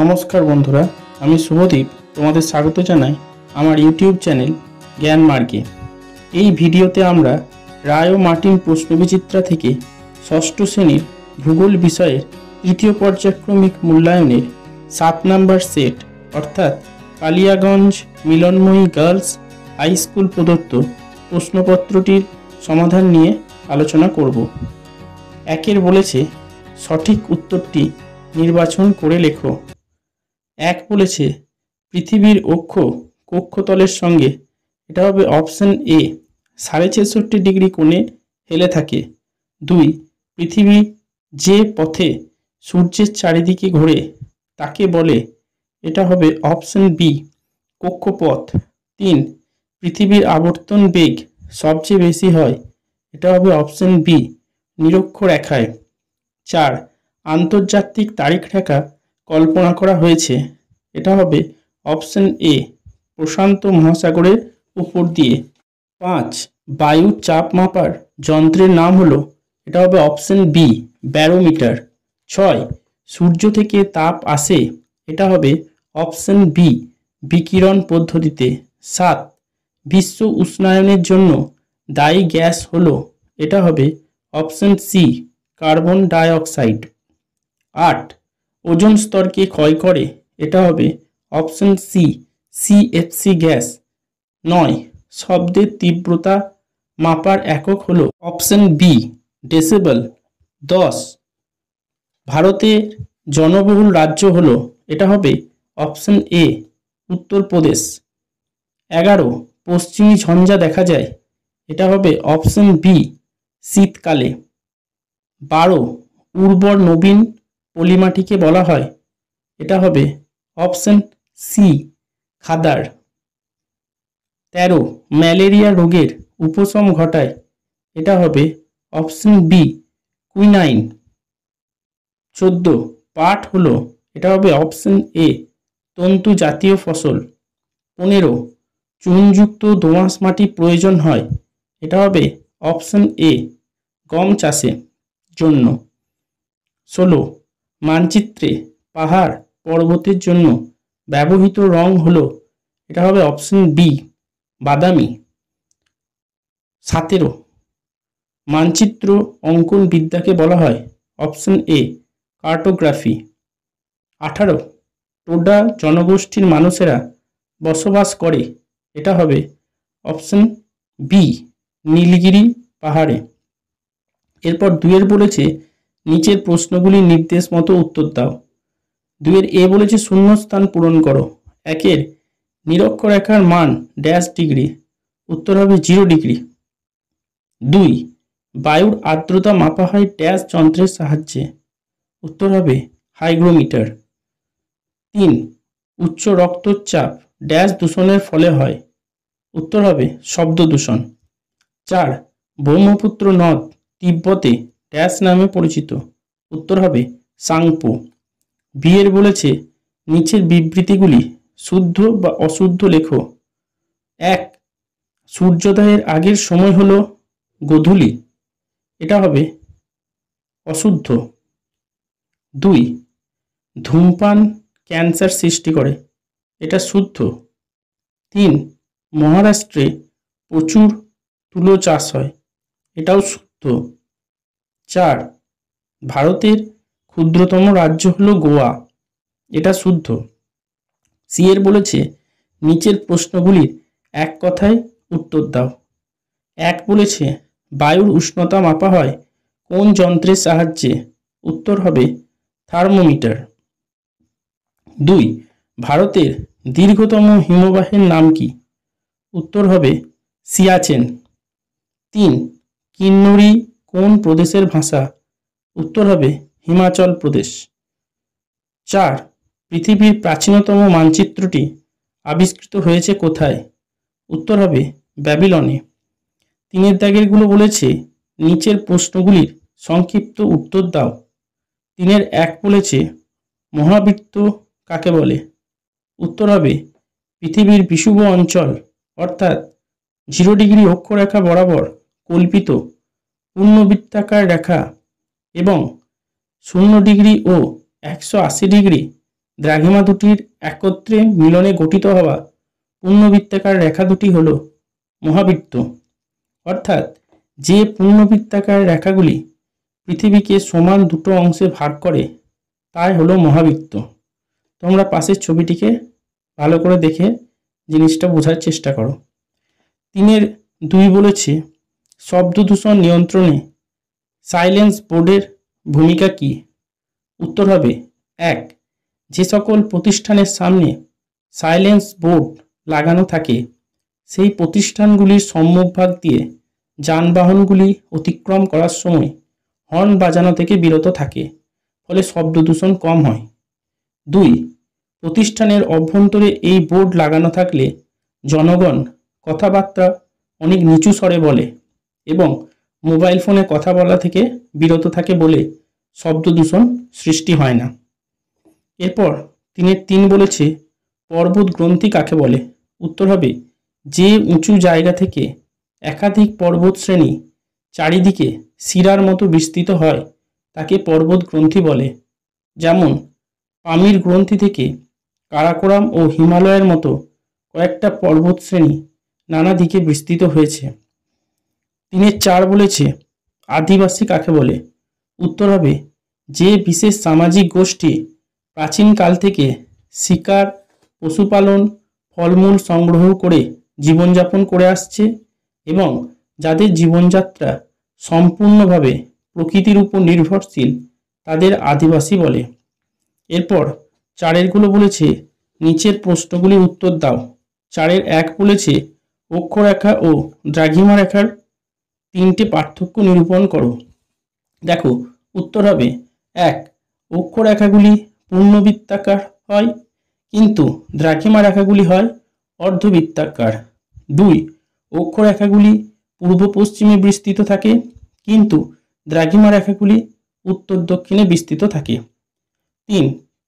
নমস্কার বন্ধুরা, আমি শুভদীপ তোমাদের স্বাগত জানাই আমার ইউটিউব চ্যানেল জ্ঞান মার্গে। এই ভিডিওতে আমরা রায় ও মার্টিন প্রশ্নবিচিত্রা থেকে ষষ্ঠ শ্রেণীর ভূগোল বিষয়ের তৃতীয় পর্যায়ক্রমিক মূল্যায়নের 7 নম্বর সেট অর্থাৎ Kaliaganj Milanmoyee girls high school প্রদত্ত প্রশ্নপত্রটির সমাধান নিয়ে আলোচনা করব। একের বলেছে সঠিক উত্তরটি নির্বাচন করে লেখো। এক বলেছে পৃথিবীর অক্ষ কক্ষতলের সঙ্গে, এটা হবে অপশন এ, 66.5 ডিগ্রি কোণে হেলে থাকে। 2, পৃথিবী যে পথে সূর্যের চারিদিকে ঘোরে তাকে বলে, এটা হবে অপশন বি, কক্ষপথ। 3, পৃথিবীর আবর্তন বেগ সবচেয়ে বেশি হয়, এটা হবে অপশন বি, নিরক্ষরেখায়। 4, আন্তর্জাতিক তারিখ রেখা কল্পনা করা হয়েছে, এটা হবে অপশন এ, প্রশান্ত মহাসাগরের উপর দিয়ে। 5, বায়ুর চাপ মাপার যন্ত্রের নাম হলো, এটা হবে অপশন বি, ব্যারোমিটার। 6, সূর্য থেকে তাপ আসে, এটা হবে অপশন বি, বিকিরণ পদ্ধতিতে। 7, বিশ্ব উষ্ণায়নের জন্য দায়ী গ্যাস হলো, এটা হবে option C, carbon die oxide. 8, ozone স্তরকে ক্ষয় করে, এটা হবে অপশন সি, সিএফসি গ্যাস। 9, শব্দের তীব্রতা মাপার একক হলো, অপশন বি, ডেসিবেল। 10, ভারতের জনবহুল রাজ্য হলো, এটা হবে অপশন এ, উত্তরপ্রদেশ। 11, পশ্চিমী ঝঞ্ঝা দেখা যায়, এটা হবে অপশন বি, শীতকালে। 12, উর্বর নবীন পলিমাটিকে বলা হয়, এটা হবে অপশন সি, খাদার। 13, ম্যালেরিয়া রোগের উপশম ঘটায়, এটা হবে অপশন বি, কুইনাইন। 14, পাট হলো, এটা হবে অপশন এ, তন্তু জাতীয় ফসল। 15, চুনযুক্ত দোআঁশ মাটি প্রয়োজন হয়, এটা হবে অপশন এ, গম চাষে জন্য। 16, মানচিত্রে পাহাড় পর্বতের জন্য ব্যবহৃত রং হলো, এটা হবে অপশন বি, বাদামি। 17, মানচিত্র অঙ্কন বিদ্যাকে বলা হয়, অপশন এ, কার্টোগ্রাফি। 18, টোডা জনগোষ্ঠীর মানুষেরা বসবাস করে, এটা হবে অপশন বি, নীলগিরি পাহাড়ে। এরপর 2 বলেছে নিচের প্রশ্নগুলি নির্দেশ মতো উত্তর দাও। 2 এ বলেছে শূন্যস্থান পূরণ করো। 1, নিরক্ষরেখার মান ড্যাশ ডিগ্রি, উত্তর হবে 0 ডিগ্রি। 2, বায়ুর আর্দ্রতা মাপা হয় ড্যাশ যন্ত্রের সাহায্যে, উত্তর হবে হাইগ্রোমিটার। 3, উচ্চ রক্তচাপ ড্যাশ দূষণের ফলে হয়, উত্তর হবে শব্দ দূষণ। 4, ব্রহ্মপুত্র নদ তিব্বতে ড্যাশ নামে পরিচিত, উত্তর হবে সাংপো। বিয়ের বলেছে নিচের বিবৃতিগুলি শুদ্ধ বা অশুদ্ধ লেখো। 1, সূর্যোদয়ের আগের সময় হলো গোধূলি, এটা হবে অশুদ্ধ। 2, ধূমপান ক্যান্সার সৃষ্টি করে, এটা শুদ্ধ। 3, মহারাষ্ট্রে প্রচুর তুলো চাষ হয়, এটাও শুদ্ধ। 4, ভারতের ক্ষুদ্রতম রাজ্য হলো গোয়া, এটা শুদ্ধ। সি এর বলেছে নিচের প্রশ্নগুলির এক কথায় উত্তর দাও। 1 বলেছে বায়ুর উষ্ণতা মাপা হয় কোন যন্ত্রের সাহায্যে, উত্তর হবে থার্মোমিটার। 2, ভারতের দীর্ঘতম হিমবাহের নাম কি, উত্তর হবে সিয়াচেন। 3, কিন্নরি কোন প্রদেশের ভাষা, উত্তর হবে হিমাচল প্রদেশ। 4, পৃথিবীর প্রাচীনতম মানচিত্রটি আবিষ্কৃত হয়েছে কোথায়, উত্তর হবে ব্যাবিলনে। 3 দাগেরগুলো বলেছে নিচের প্রশ্নগুলির সংক্ষিপ্ত উত্তর দাও। 3 1 বলেছে মহাবৃত্ত কাকে বলে, উত্তর হবে পৃথিবীর বিষুব অঞ্চল অর্থাৎ 0 ডিগ্রি অক্ষরেখা বরাবর কল্পিত পূর্ণবৃত্তাকার রেখা এবং 0 ডিগ্রি ও 180 ডিগ্রি দ্রাঘিমা দুটির একত্রে মিলনে গঠিত হওয়া পূর্ণবৃত্তাকার রেখা দুটি হল মহাবৃত্ত। অর্থাৎ যে পূর্ণবৃত্তাকার রেখাগুলি পৃথিবীকে সমান দুটো অংশে ভাগ করে তাই হলো মহাবৃত্ত। তোমরা পাশের ছবিটিকে ভালো করে দেখে জিনিসটা বোঝার চেষ্টা করো। 3-2 বলেছে শব্দ দূষণ নিয়ন্ত্রণে সাইলেন্স বোর্ডের ভূমিকা কি? উত্তর হবে 1, যে সকল প্রতিষ্ঠানের সামনে সাইলেন্স বোর্ড লাগানো থাকে সেই প্রতিষ্ঠানগুলির সম্মুখভাগ দিয়ে যানবাহনগুলি অতিক্রম করার সময় হর্ন বাজানো থেকে বিরত থাকে, ফলে শব্দ দূষণ কম হয়। 2, প্রতিষ্ঠানের অভ্যন্তরে এই বোর্ড লাগানো থাকলে জনগণ কথাবার্তা অনেক নিচু স্বরে বলে এবং মোবাইল ফোনে কথা বলা থেকে বিরত থাকে বলে শব্দ দূষণ সৃষ্টি হয় না। এরপর 3 বলেছে পর্বত গ্রন্থি কাকে বলে? উত্তর হবে যে উঁচু জায়গা থেকে একাধিক পর্বত শ্রেণী চারিদিকে শিরার মতো বিস্তৃত হয় তাকে পর্বত গ্রন্থি বলে। যেমন পামির গ্রন্থি থেকে কারাকোরাম ও হিমালয়ের মতো কয়েকটা পর্বত শ্রেণী নানা দিকে বিস্তৃত হয়েছে। 3 বলেছে আদিবাসী কাকে বলে? উত্তর হবে যে বিশেষ সামাজিক গোষ্ঠী প্রাচীনকাল থেকে শিকার, পশুপালন, ফলমূল সংগ্রহ করে জীবনযাপন করে আসছে এবং যাদের জীবনযাত্রা সম্পূর্ণভাবে প্রকৃতির উপর নির্ভরশীল তাদের আদিবাসী বলে। এরপর 4 বলেছে নিচের প্রশ্নগুলির উত্তর দাও। 4-1 বলেছে অক্ষরেখা ও দ্রাঘিমা রেখার 3টে পার্থক্য নিরূপণ করো। দেখো উত্তর হবে 1, অক্ষরেখাগুলি পূর্ণবৃত্তাকার হয় কিন্তু দ্রাঘিমা রেখাগুলি হয় অর্ধবৃত্তাকার। 2, অক্ষরেখাগুলি পূর্ব পশ্চিমে বিস্তৃত থাকে কিন্তু দ্রাঘিমা রেখাগুলি উত্তর দক্ষিণে বিস্তৃত থাকে। 3,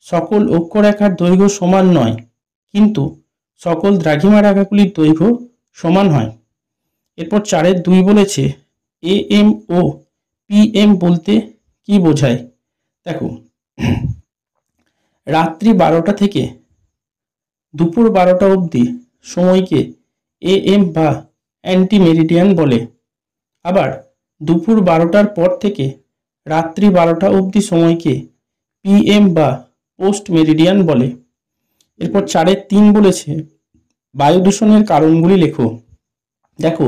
সকল অক্ষরেখার দৈর্ঘ্য সমান নয় কিন্তু সকল দ্রাঘিমা রেখাগুলির দৈর্ঘ্য সমান হয়। এরপর 4-2 বলেছে AM ও PM বলতে কি বোঝায়? দেখো রাত্রি 12টা থেকে দুপুর 12টা অবধি সময়কে AM বা অ্যান্টি মেরিডিয়ান বলে। আবার দুপুর 12টার পর থেকে রাত্রি 12টা অবধি সময়কে PM বা পোস্ট মেরিডিয়ান বলে। এরপর 4-3 বলেছে বায়ু দূষণের কারণগুলি লেখো। দেখো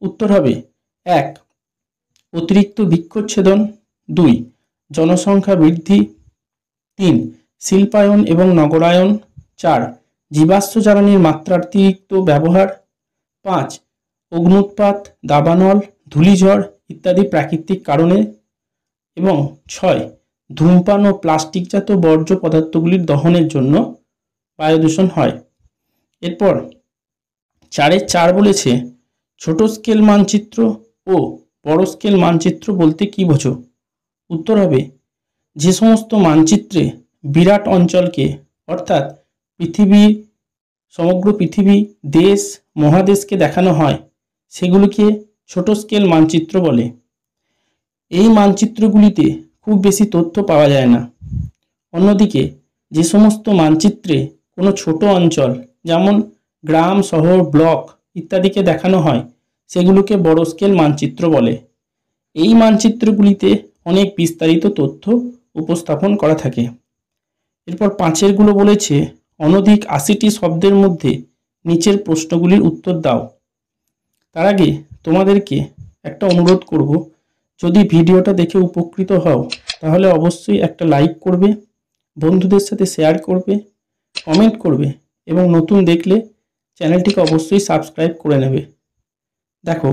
উত্তর হবে 1, অতিরিক্ত বৃক্ষচ্ছেদন, 2, জনসংখ্যা বৃদ্ধি, 3, শিল্পায়ন এবং নগরায়ন, 4, জীবাশ্ম জ্বালানির মাত্রাতিরিক্ত ব্যবহার, 5, অগ্ন্যুৎপাত, দাবানল, ধূলিঝড় ইত্যাদি প্রাকৃতিক কারণে এবং 6, ধূমপান ও প্লাস্টিকজাত বর্জ্য পদার্থগুলির দহনের জন্য বায়ু দূষণ হয়। এরপর 4 বলেছে ছোট স্কেল মানচিত্র ও বড় স্কেল মানচিত্র বলতে কি বোঝো? উত্তর হবে যে সমস্ত মানচিত্রে বিরাট অঞ্চলকে অর্থাৎ সমগ্র পৃথিবী, দেশ, মহাদেশকে দেখানো হয় সেগুলিকে ছোট স্কেল মানচিত্র বলে। এই মানচিত্রগুলিতে খুব বেশি তথ্য পাওয়া যায় না। অন্যদিকে যে সমস্ত মানচিত্রে কোনো ছোট অঞ্চল যেমন গ্রাম, শহর, ব্লক ইত্যাদিকে দেখানো হয় সেগুলোকে বড় স্কেল মানচিত্র বলে। এই মানচিত্রগুলিতে অনেক বিস্তারিত তথ্য উপস্থাপন করা থাকে। এরপর 5 বলেছে অনধিক 80টি শব্দের মধ্যে নিচের প্রশ্নগুলির উত্তর দাও। তার আগে তোমাদেরকে একটা অনুরোধ করব, যদি ভিডিওটা দেখে উপকৃত হও তাহলে অবশ্যই একটা লাইক করবে, বন্ধুদের সাথে শেয়ার করবে, কমেন্ট করবে এবং নতুন দেখলে চ্যানেলটিকে অবশ্যই সাবস্ক্রাইব করে নেবে। দেখো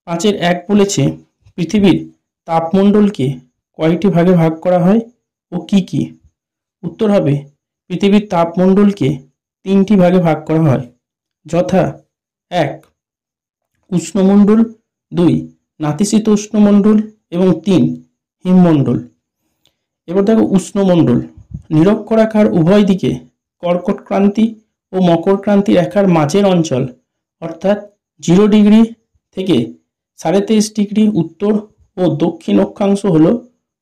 5-1 বলেছে পৃথিবীর তাপমণ্ডলকে কয়টি ভাগে ভাগ করা হয় ও কি কি? উত্তর হবে পৃথিবীর তাপমণ্ডলকে 3টি ভাগে ভাগ করা হয়, যথা 1, উষ্ণমণ্ডল, 2, নাতিশীতোষ্ণমণ্ডল এবং 3, হিমমণ্ডল। এবার দেখো উষ্ণমণ্ডল নিরক্ষরেখার উভয় দিকে কর্কট ক্রান্তি ও মকর ক্রান্তি রেখার মাঝের অঞ্চল অর্থাৎ 0 ডিগ্রি থেকে 23.5 ডিগ্রি উত্তর ও দক্ষিণ অক্ষাংশ হল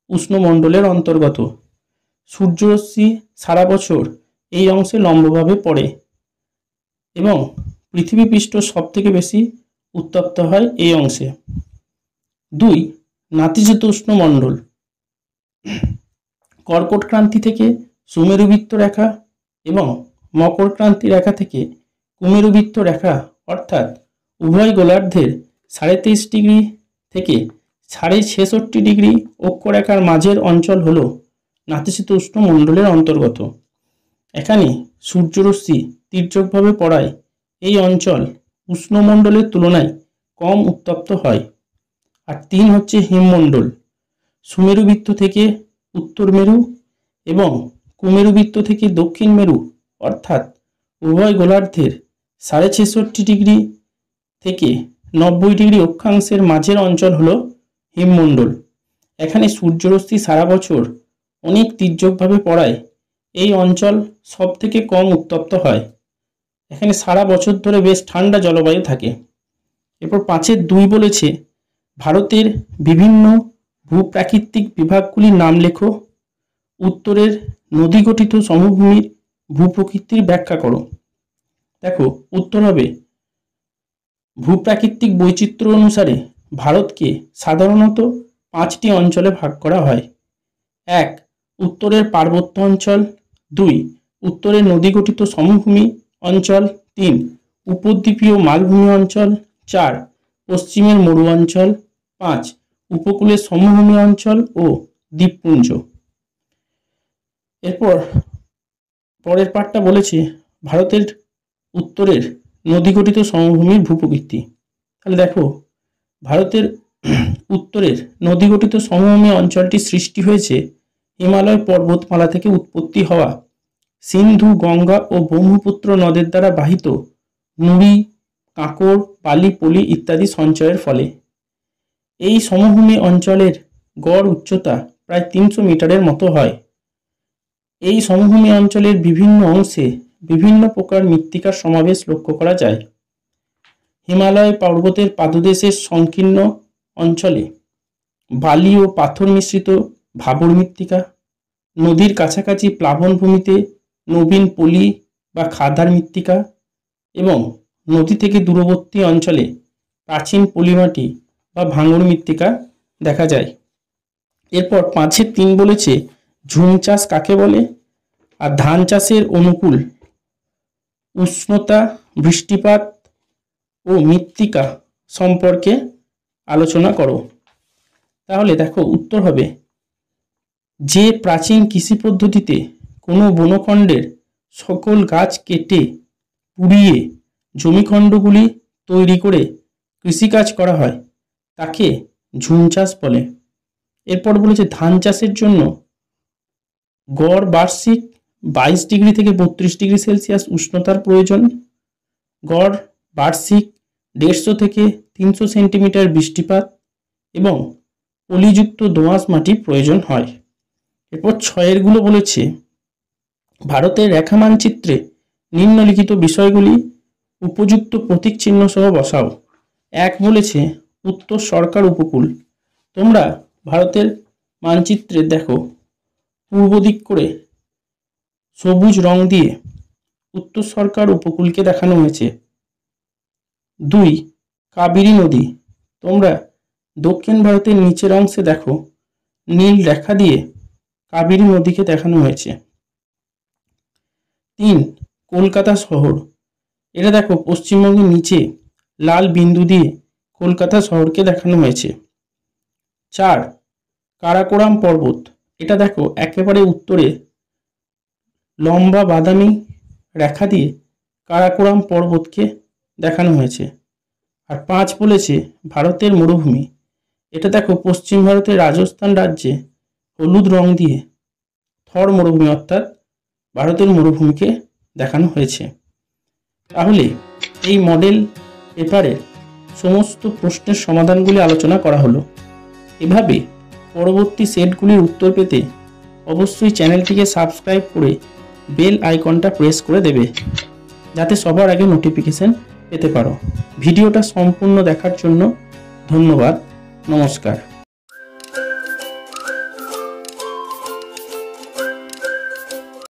উষ্ণমণ্ডলের অন্তর্গত। সূর্যরশ্মি সারা বছর এই অংশে লম্বভাবে পড়ে এবং পৃথিবী পৃষ্ঠ সবথেকে বেশি উত্তপ্ত হয় এই অংশে। 2. নাতিশীতোষ্ণ মণ্ডল। কর্কট ক্রান্তি থেকে সুমেরুবৃত্ত রেখা এবং মকর ক্রান্তি রেখা থেকে কুমেরুবৃত্ত রেখা অর্থাৎ উভয় গোলার্ধের 23.5 ডিগ্রি থেকে 66.5 ডিগ্রি অক্ষরেখার মাঝের অঞ্চল হল নাতিশীতোষ্ণ মণ্ডলের অন্তর্গত। এখানে সূর্যরশ্মি তির্যকভাবে পড়ায় এই অঞ্চল উষ্ণমণ্ডলের তুলনায় কম উত্তপ্ত হয়। আর 3 হচ্ছে হিমমণ্ডল। সুমেরুবৃত্ত থেকে উত্তর মেরু এবং কুমেরুবৃত্ত থেকে দক্ষিণ মেরু অর্থাৎ উভয় গোলার্ধের 66.5 ডিগ্রি থেকে 90 ডিগ্রি অক্ষাংশের মাঝের অঞ্চল হলো হিমমণ্ডল। এখানে সূর্যরশ্মি সারা বছর অনেক তির্যকভাবে পড়ায় এই অঞ্চল সব থেকে কম উত্তপ্ত হয়। এখানে সারা বছর ধরে বেশ ঠান্ডা জলবায়ু থাকে। এরপর 5-এর 2 বলেছে ভারতের বিভিন্ন ভূপ্রাকৃতিক বিভাগগুলির নাম লেখো। উত্তরের নদী গঠিত সমভূমির ভূপ্রকৃতির ব্যাখ্যা করো। দেখো উত্তর হবে ভূপ্রাকৃতিক বৈচিত্র্য অনুসারে ভারতকে সাধারণত 5টি অঞ্চলে ভাগ করা হয়। 1. উত্তরের পার্বত্য অঞ্চল। 2. উত্তরের নদী গঠিত সমভূমি অঞ্চল। 3. উপদ্বীপীয় মালভূমি অঞ্চল। 4. পশ্চিমের মরু অঞ্চল। 5. উপকূলের সমভূমি অঞ্চল ও দ্বীপপুঞ্জ। এরপর পরের পার্টটা বলেছে ভারতের উত্তরের নদী গঠিত সমভূমির ভূপ্রকৃতি। তাহলে দেখো ভারতের উত্তরের নদী গঠিত সমভূমি অঞ্চলটি সৃষ্টি হয়েছে হিমালয় পর্বতমালা থেকে উৎপত্তি হওয়া সিন্ধু, গঙ্গা ও ব্রহ্মপুত্র নদের দ্বারা বাহিত নুড়ি, কাঁকড়, বালি, পলি ইত্যাদি সঞ্চয়ের ফলে। এই সমভূমি অঞ্চলের গড় উচ্চতা প্রায় 300 মিটারের মতো হয়। এই সমভূমি অঞ্চলের বিভিন্ন অংশে বিভিন্ন প্রকার মৃত্তিকার সমাবেশ লক্ষ্য করা যায়। হিমালয় পর্বতের পাদদেশের সংকীর্ণ অঞ্চলে বালি ও পাথর মিশ্রিত ভাবর মৃত্তিকা, নদীর কাছাকাছি প্লাবনভূমিতে নবীন পলি বা খাদার মৃত্তিকা এবং নদী থেকে দূরবর্তী অঞ্চলে প্রাচীন পলিমাটি বা ভাঙর মৃত্তিকা দেখা যায়। এরপর 5-এর 3 বলেছে ঝুম চাষ কাকে বলে আর ধান চাষের অনুকূল উষ্ণতা, বৃষ্টিপাত ও মৃত্তিকা সম্পর্কে আলোচনা করো। তাহলে দেখো উত্তর হবে যে প্রাচীন কৃষি পদ্ধতিতে কোনো বনখণ্ডের সকল গাছ কেটে পুড়িয়ে জমিখণ্ডগুলি তৈরি করে কৃষিকাজ করা হয় তাকে ঝুম চাষ বলে। এরপর বলেছে ধান চাষের জন্য গড় বার্ষিক 22 ডিগ্রি থেকে 32 ডিগ্রি সেলসিয়াস উষ্ণতার প্রয়োজন। গড় বার্ষিক 150 থেকে 300 সেন্টিমিটার বৃষ্টিপাত এবং পলিযুক্ত দোআঁশ মাটি প্রয়োজন হয়। এরপর 6-এর গুলো বলেছে ভারতের রেখা মানচিত্রে নিম্নলিখিত বিষয়গুলি উপযুক্ত প্রতীক চিহ্ন সহ বসাও। 1 বলেছে উত্তর সরকার উপকূল। তোমরা ভারতের মানচিত্রে দেখো পূর্ব দিক করে সবুজ রং দিয়ে উত্তর সরকার উপকূলকে দেখানো হয়েছে। 2 কাবেরী নদী। তোমরা দক্ষিণ ভারতের নিচের অংশে দেখো নীল রেখা দিয়ে কাবেরী নদীকে দেখানো হয়েছে। 3 কলকাতা শহর। এটা দেখো পশ্চিমবঙ্গের নিচে লাল বিন্দু দিয়ে কলকাতা শহরকে দেখানো হয়েছে। 4 কারাকোরাম পর্বত। এটা দেখো একেবারে উত্তরে লম্বা বাদামি রেখা দিয়ে কারাকোরাম পর্বতকে দেখানো হয়েছে। আর 5 বলেছে ভারতের মরুভূমি। এটা দেখো পশ্চিম ভারতের রাজস্থান রাজ্যে হলুদ রং দিয়ে থর মরুভূমি অর্থাৎ ভারতের মরুভূমিকে দেখানো হয়েছে। তাহলে এই মডেল পেপারের সমস্ত প্রশ্নের সমাধানগুলি আলোচনা করা হলো। এভাবে পরবর্তী সেটগুলির উত্তর পেতে অবশ্যই চ্যানেলটিকে সাবস্ক্রাইব করে বেল আইকনটা প্রেস করে দেবে যাতে সবার আগে নোটিফিকেশন পেতে পারো। ভিডিওটা সম্পূর্ণ দেখার জন্য ধন্যবাদ। নমস্কার।